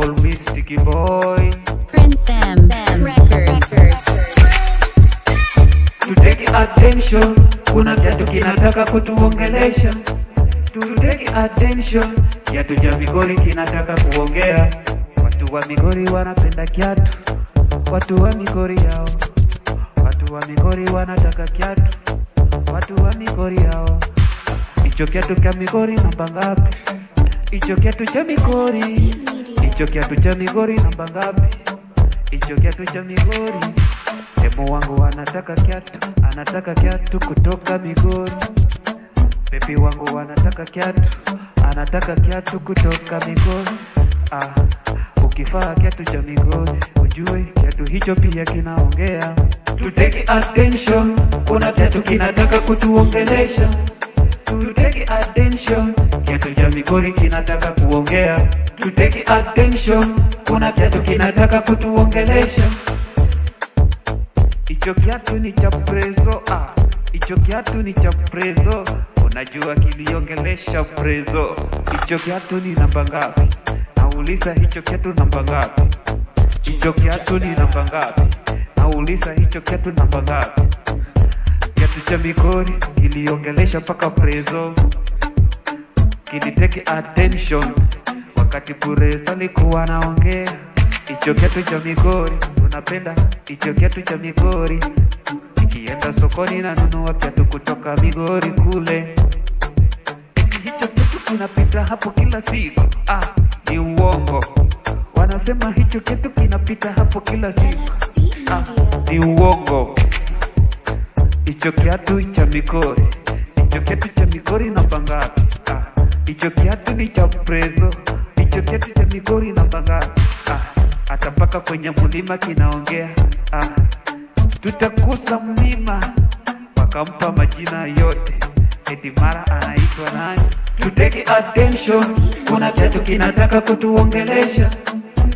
call me Sticky Boy. Prince Sam Records. To take attention, kuna kiatu kinataka kutuongelesha. To take attention, kiatu cha Migori kinataka kuongea. Watu wa Migori wanapenda kiatu, watu wa Migori yao. Watu wa Migori wanataka kiatu, watu wa Migori yao. Icho kiatu cha Migori namba ngapi? Icho kiatu cha Migori. Icho kiatu cha Migori namba ngapi? Icho kiatu cha Migori. Demo wangu anataka kiatu kutoka Migori. Baby wangu anataka kiatu kutoka Migori. Ukifaa kiatu cha Migori, ujue kiatu hicho pia kinaongea. To take attention, kuna kiatu kinataka kutuongelesha. To take attention, kiatu cha Migori kinataka kuongea. To take attention, kuna kiatu kinataka kutuongelesha. Icho kiatu ni cha Prezo, icho kiatu ni cha Prezo. Unajua kiliongelesha Prezo. Icho kiatu ni namba ngapi? Nauliza hicho kiatu namba ngapi? Icho kiatu ni namba ngapi? Nauliza hicho kiatu namba ngapi? Kiatu cha Migori kiliongelesha paka Prezo. Kiliteke attention wakati Prezo alikuwa anaongea. Icho kiatu cha Migori, unapenda icho kiatu cha Migori. Nikienda sokoni na nunua kiatu kutoka Migori kule. Hicho kiatu kinapita hapo kila siku. Ni uongo. Wanasema hicho kiatu kinapita hapo kila siku. Ni uongo. Icho kiatu cha Migori. Icho kiatu cha Migori namba ngapi? Icho kiatu ni cha Prezo. Icho kiatu cha Migori namba ngapi? Atapaka kwenye mlima kinaongea. Tutakusa mlima, wakampa majina yote. Eti mara anaitwa nani? To take attention, kuna kiatu kinataka kutuongelesha.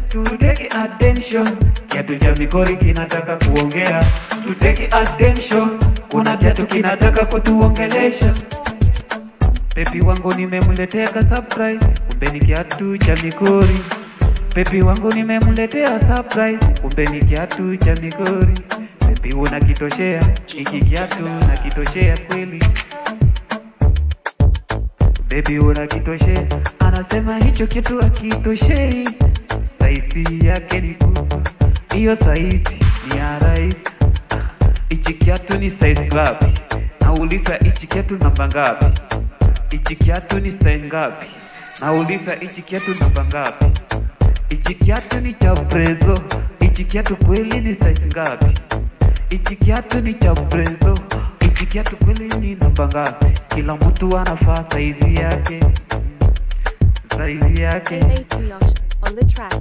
To take attention, kiatu cha Migori kinataka kuongea. To take attention, kuna kiatu kinataka kutuongelesha. Baby wangu nimemletea ka surprise, kumbe ni kiatu cha Migori. Baby wangu nimemletea surprise, kumbe ni kiatu cha Migori. Baby unakitoshea, hiki kiatu nakitoshea kweli. Baby unakitoshea, anasema hicho kiatu hakitoshei. Saizi yake ni kubwa, hiyo saizi ni alright. Ichi kiatu ni size ngapi? Nauliza ichi kiatu namba ngapi? Ichi kiatu ni size ngapi? Nauliza ichi kiatu namba ngapi? Ichi kiatu ni cha Prezo. Ichi kiatu kweli ni size ngapi? Ichi kiatu ni cha Prezo. Ichi kiatu kweli ni namba ngapi? Kila mtu anafaa saizi yake. Saizi yake. On the track.